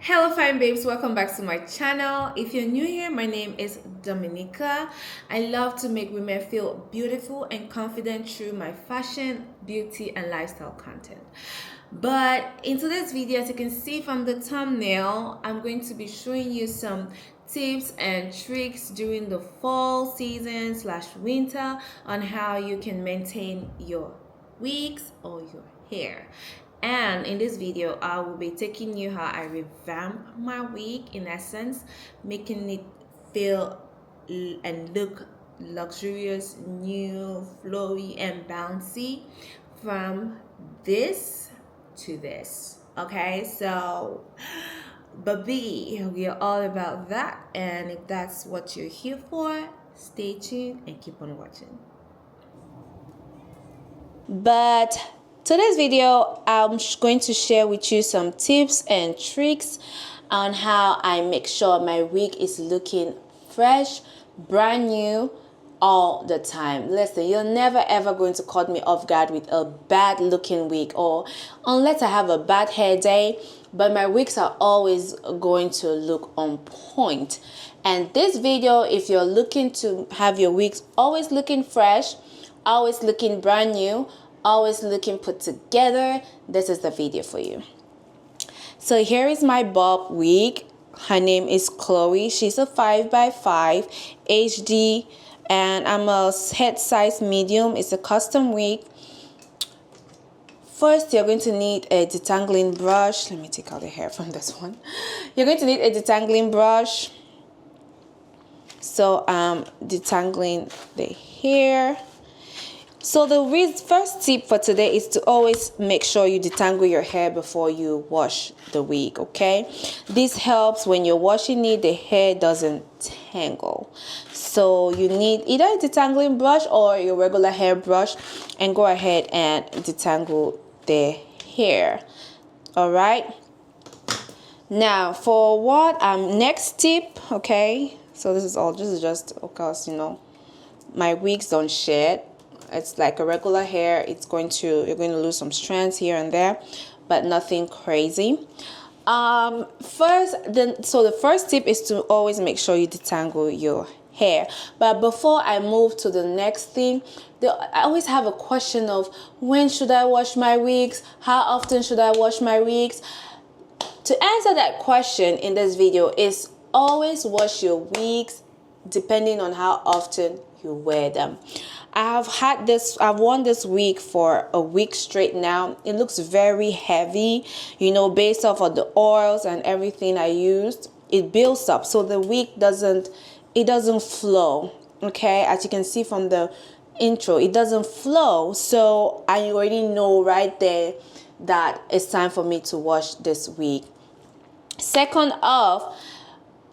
Hello fine babes, welcome back to my channel. If you're new here, my name is Dominica. I love to make women feel beautiful and confident through my fashion, beauty and lifestyle content. But in today's video, as you can see from the thumbnail, I'm going to be showing you some tips and tricks during the fall season / winter on how you can maintain your wigs or your hair. And in this video, I will be taking you how I revamp my wig, in essence, making it feel and look luxurious, new, flowy, and bouncy from this to this. Okay, so baby, we are all about that. And if that's what you're here for, stay tuned and keep on watching. But today's video, I'm going to share with you some tips and tricks on how I make sure my wig is looking fresh, brand new all the time. Listen, you're never ever going to caught me off guard with a bad looking wig, or unless I have a bad hair day, but my wigs are always going to look on point. And this video, if you're looking to have your wigs always looking fresh, always looking brand new, always looking put together, this is the video for you. So here is my bob wig. Her name is Chloe. She's a 5x5 HD and I'm a head size medium. It's a custom wig. First, you're going to need a detangling brush. Let me take out the hair from this one. You're going to need a detangling brush. So I'm detangling the hair. So the first tip for today is to always make sure you detangle your hair before you wash the wig, okay? This helps when you're washing it, the hair doesn't tangle. So you need either a detangling brush or your regular hair brush, and go ahead and detangle the hair. All right. Now for what next tip, okay? So this is just because my wigs don't shed. It's like a regular hair. You're going to lose some strands here and there, but nothing crazy. So the first tip is to always make sure you detangle your hair. But before I move to the next thing, I always have a question of when should I wash my wigs? How often should I wash my wigs? To answer that question in this video is always wash your wigs depending on how often you wear them. I've worn this wig for a week straight now. It looks very heavy, based off of the oils and everything I used. It builds up, so the wig doesn't flow. Okay, as you can see from the intro, it doesn't flow. So I already know right there that it's time for me to wash this wig. Second off,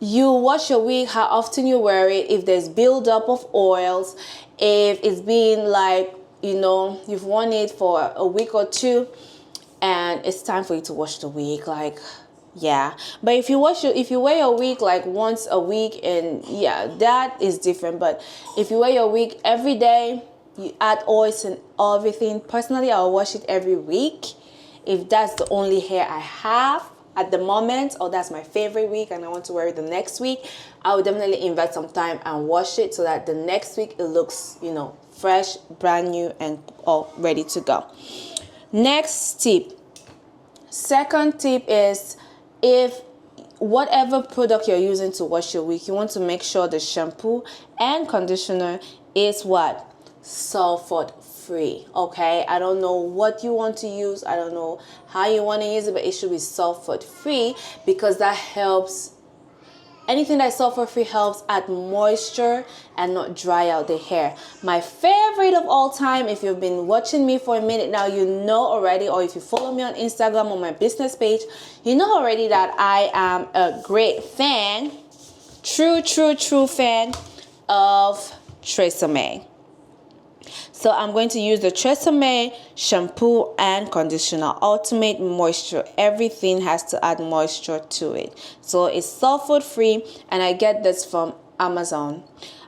you wash your wig how often you wear it. If there's buildup of oils, if it's been like you've worn it for a week or two and it's time for you to wash the wig, like, yeah. But if you wear your wig like once a week, and yeah, that is different. But if you wear your wig every day, you add oils and everything, personally I'll wash it every week. If that's the only hair I have at the moment, or that's my favorite wig and I want to wear it the next week, I would definitely invest some time and wash it so that the next week it looks, fresh, brand new, and all ready to go. Next tip. Second tip is, if whatever product you're using to wash your wig, you want to make sure the shampoo and conditioner is what? Sulfate free. Okay, I don't know what you want to use, I don't know how you want to use it, but it should be sulfate free, because that helps. Anything that's sulfate free helps add moisture and not dry out the hair. My favorite of all time, if you've been watching me for a minute now, you know already, or if you follow me on Instagram on my business page, you know already that I am a great fan, true fan of TRESemme. So I'm going to use the TRESemme shampoo and conditioner, ultimate moisture. Everything has to add moisture to it. So it's sulfate free, and I get this from Amazon.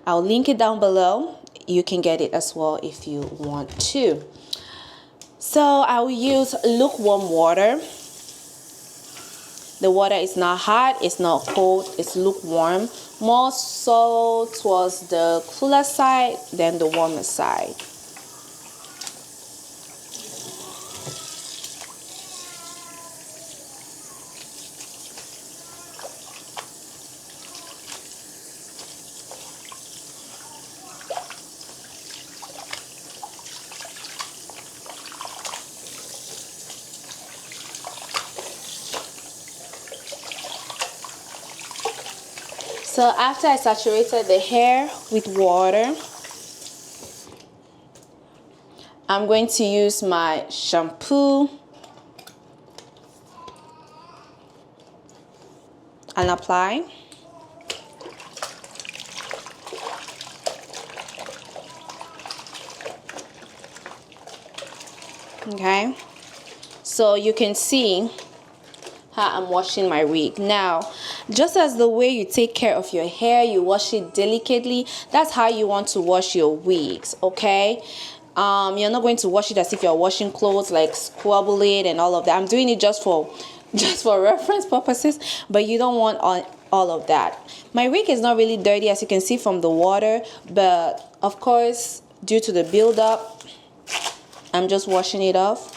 I'll link it down below. You can get it as well if you want to. So I will use lukewarm water. The water is not hot, it's not cold, it's lukewarm. More so towards the cooler side than the warmer side. So after I saturated the hair with water, I'm going to use my shampoo and apply. Okay, so you can see how I'm washing my wig. Now, just as the way you take care of your hair, you wash it delicately, that's how you want to wash your wigs, okay? You're not going to wash it as if you're washing clothes, like squabble it and all of that. I'm doing it just for reference purposes, but you don't want all of that. My wig is not really dirty, as you can see from the water, but of course, due to the buildup, I'm just washing it off.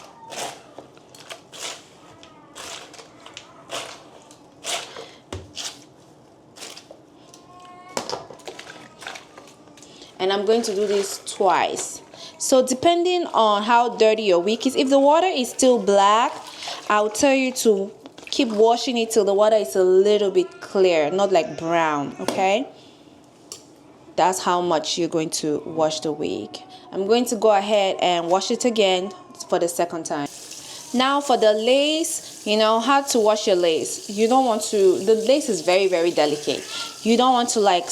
And I'm going to do this twice. So depending on how dirty your wig is, if the water is still black, I'll tell you to keep washing it till the water is a little bit clear, not like brown, okay? That's how much you're going to wash the wig. I'm going to go ahead and wash it again for the second time. Now for the lace, you know how to wash your lace. You don't want to, the lace is very, very delicate. You don't want to like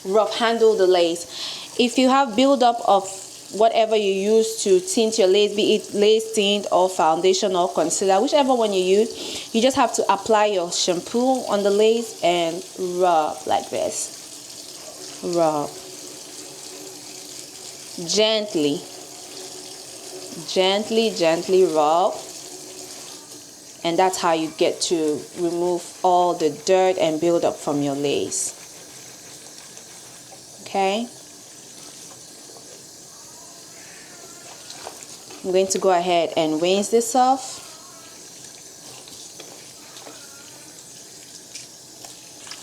rough handle the lace. If you have buildup of whatever you use to tint your lace, be it lace tint or foundation or concealer, whichever one you use, you just have to apply your shampoo on the lace and rub like this. Rub gently, gently rub, and that's how you get to remove all the dirt and buildup from your lace. Okay, I'm going to go ahead and rinse this off.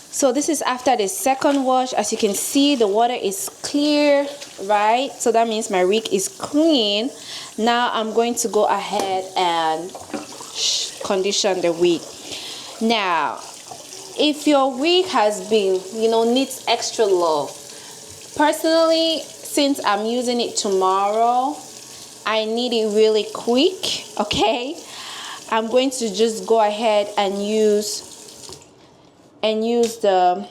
So this is after the second wash. As you can see, the water is clear, right? So that means my wig is clean. Now I'm going to go ahead and condition the wig. Now, if your wig has been, needs extra love, personally, since I'm using it tomorrow, I need it really quick, okay? I'm going to just go ahead and use the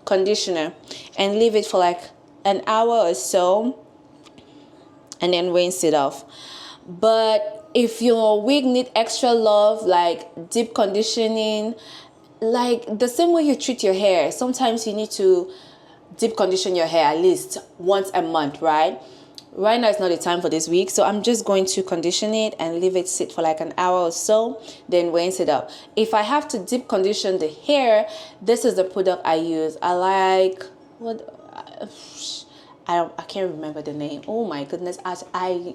conditioner and leave it for like an hour or so and then rinse it off. But if your wig need extra love, like deep conditioning, like the same way you treat your hair, sometimes you need to deep condition your hair at least once a month, right? Right now it's not the time for this week, so I'm just going to condition it and leave it sit for like an hour or so, then rinse it up. If I have to deep condition the hair, this is the product I use. I like I can't remember the name. Oh my goodness, I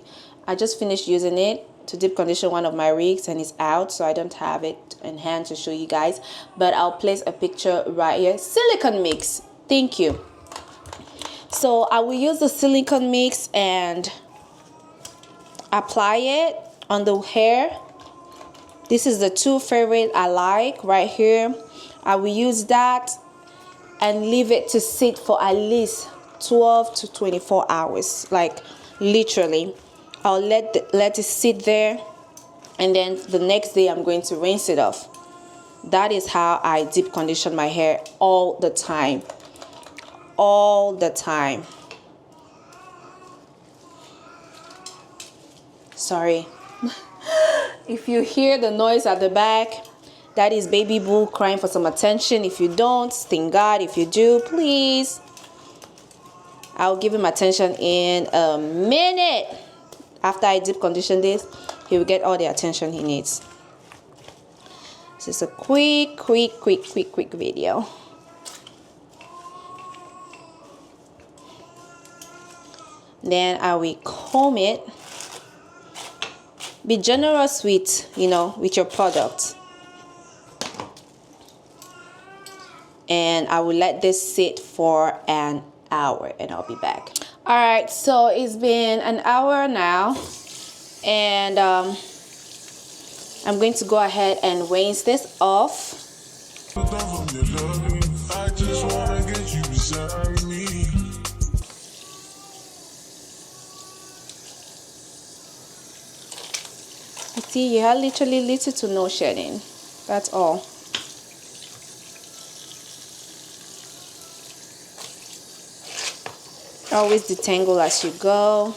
just finished using it to deep condition one of my wigs and it's out, so I don't have it in hand to show you guys, but I'll place a picture right here. Silicone mix. Thank you. So I will use the silicone mix and apply it on the hair. This is the two favorite I like right here. I will use that and leave it to sit for at least 12 to 24 hours, like literally. I'll let it sit there, and then the next day I'm going to rinse it off. That is how I deep condition my hair all the time. All the time. Sorry. If you hear the noise at the back, that is baby boo crying for some attention. If you don't, thank God. If you do, please, I'll give him attention in a minute. After I deep condition this, he will get all the attention he needs. This is a quick video. Then I will comb it. Be generous with, with your product. And I will let this sit for an hour and I'll be back. All right, so it's been an hour now, and I'm going to go ahead and rinse this off. See, you have literally little to no shedding. That's all. Always detangle as you go.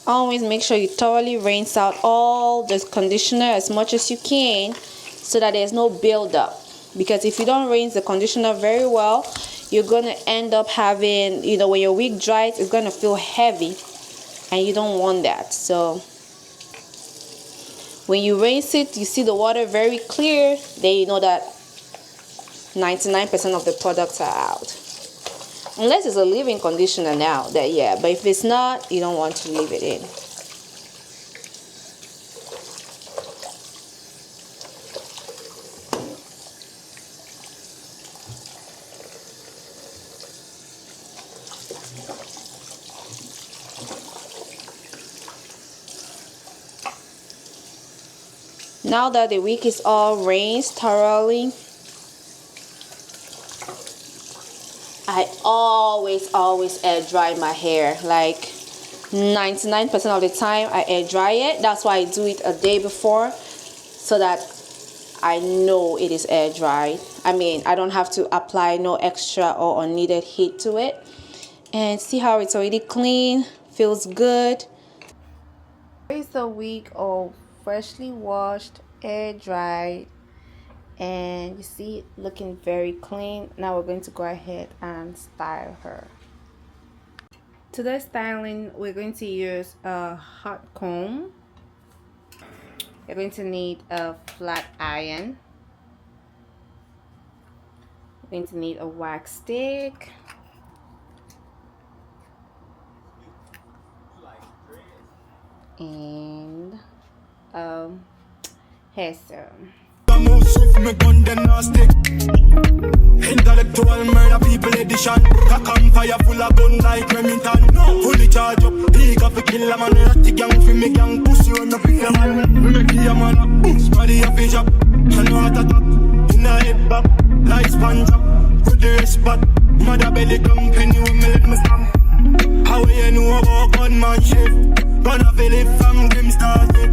Always make sure you thoroughly rinse out all the conditioner as much as you can, so that there's no buildup. Because if you don't rinse the conditioner very well, you're gonna end up having, when your wig dries, it's gonna feel heavy, and you don't want that. So when you rinse it, you see the water very clear, then you know that 99% of the products are out. Unless it's a leave-in conditioner now, but if it's not, you don't want to leave it in. Now that the wig is all rinsed thoroughly, I always air dry my hair. Like 99% of the time I air dry it. That's why I do it a day before, so that I know it is air dry. I mean, I don't have to apply no extra or unneeded heat to it. And see how it's already clean, feels good. Here's the wig all freshly washed, air dried, and you see it looking very clean. Now we're going to go ahead and style her. Today's styling, we're going to use a hot comb. You're going to need a flat iron. You're going to need a wax stick, and hair serum. Intellectual murder people edition. A campfire full of gun like Remington. Fully charge up, big up a killer man. Ratty gang fi me gang, pussy on up here man. We make here man up, body a fish up. I know how to talk, in a head back. Like sponge up, with the rest spot. Mother belly company when me let me stamp. How you know about gunman shift? Gonna feel it from them started.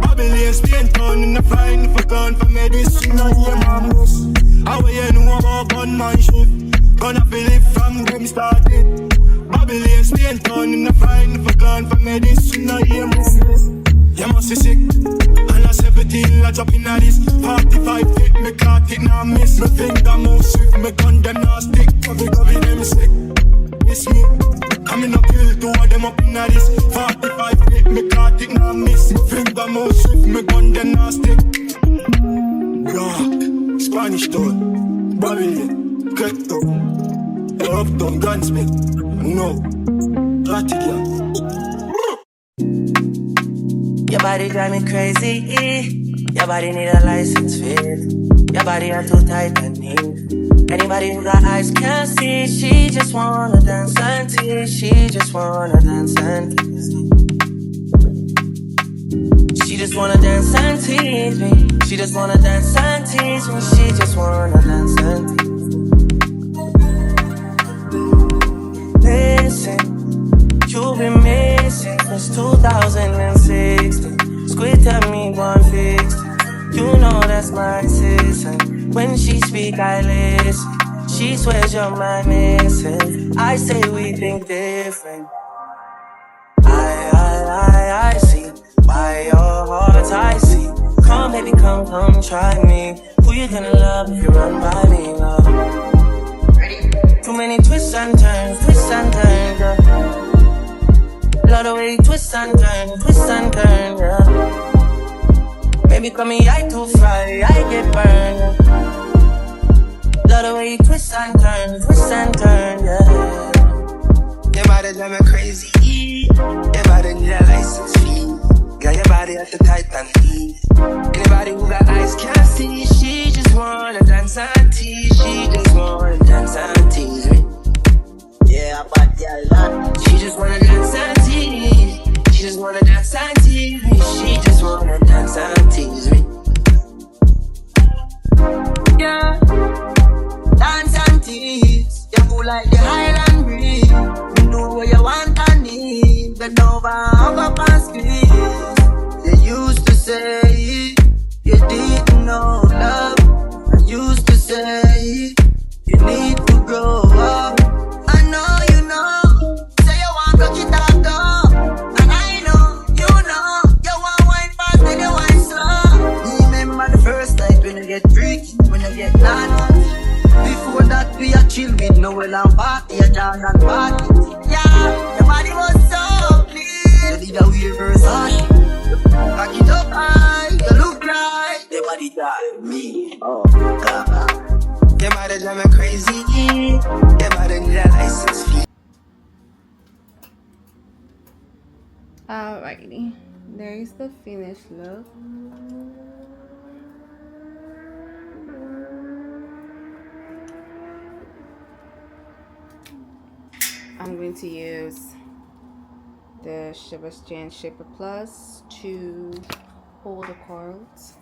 Babylon Spain town in the frying for gun for medicine and your mammals. How you know about gunman shift? Gonna feel it from them started. Babylon Spain town in the frying for gun for medicine and your mammals. You must be sick. And a 17 I drop in a this 45 feet, me caught it now miss. Me finger move swift, me gun them now stick. Cover them sick. Miss me. I'm up kill two of them up in a this 45 feet, me caught it now miss. Me finger move swift, me gun them now stick. Rock, Spanish town, Babylon, Crypto, Uptown, Gunsmith, no, Ratigan. Your body drive me crazy. Your body need a license fit. Your body are too tight and neat. Anybody who got eyes can't see. She just wanna dance and tease. She just wanna dance and tease me. She just wanna dance and tease me. She just wanna dance and tease me. She just wanna dance and tease me. Listen, you've been missing since 2016. Squid tell me one fix. You know that's my sister. When she speak, I listen. She swears you're my missing. I say we think different. I see. By your heart, I see. Come, baby, come try me. Who you gonna love if you run by me, love? twists and turns, yeah. Love the way you twist and turn, yeah. Baby, call me eye to fry, I get burned, yeah. Love the way you twist and turn, yeah. Your body drive me crazy. Your body need a license fee. Got your body at the Titan heat. Anybody who got eyes can't see. She just wanna dance and tease. She just wanna dance and tease me. Yeah, but yeah, lot. She just wanna dance and tease. She just wanna dance and tease me. She just wanna dance and tease me. Yeah, dance and tease. You cool like the Highland breeze. Do what you want and need. Bend over, hug up and squeeze. They used to say you didn't know love. I used to say you need to grow up. I know you know. Say you want to get that go. And I know, you know. You want wine fast and you wine slow. Remember the first night when you get freaky, when you get naughty. Before that we are chill with Noel and party, a jazz and party. Yeah, your body was so clean. You did a weird Versace. Back it up high, you look like your body drive me. Oh, God. Your body drive me crazy. Your body need a license fee. Alrighty, there is the finished look. I'm going to use the Sebastian Shaper Plus to hold the curls.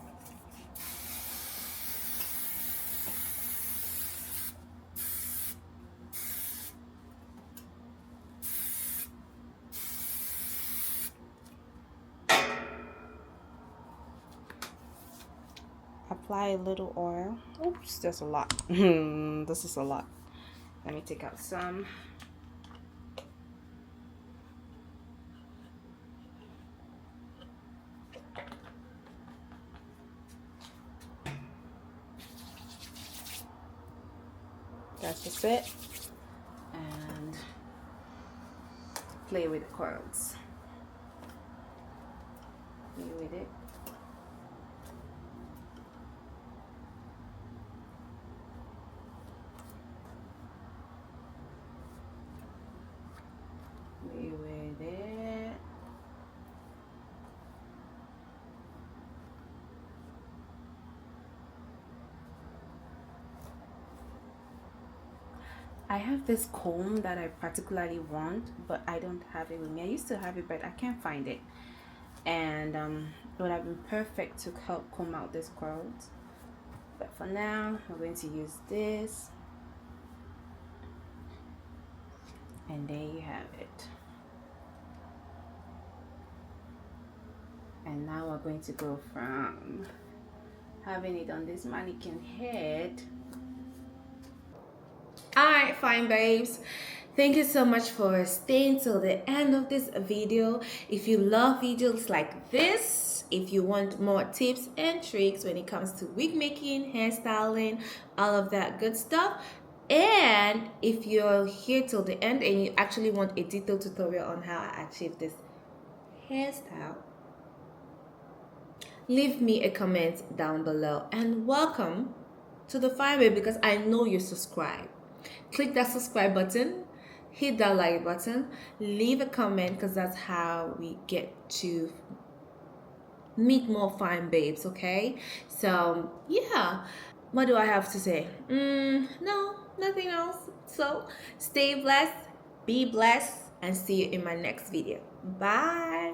Apply a little oil. Oops, that's a lot. This is a lot. Let me take out some. That's just it. And play with the curls. Play with it. Play with it. I have this comb that I particularly want, but I don't have it with me. I used to have it, but I can't find it. And it would have been perfect to help comb out this curls. But for now, we're going to use this. And there you have it. And now we're going to go from having it on this mannequin head. Alright, fine babes, thank you so much for staying till the end of this video. If you love videos like this, if you want more tips and tricks when it comes to wig making, hairstyling, all of that good stuff, and if you're here till the end and you actually want a detailed tutorial on how I achieve this hairstyle, leave me a comment down below. And welcome to the family, because I know you subscribe. Click that subscribe button, hit that like button, leave a comment, because that's how we get to meet more fine babes. Okay, so yeah, what do I have to say? No, nothing else. So stay blessed, be blessed, and see you in my next video. Bye.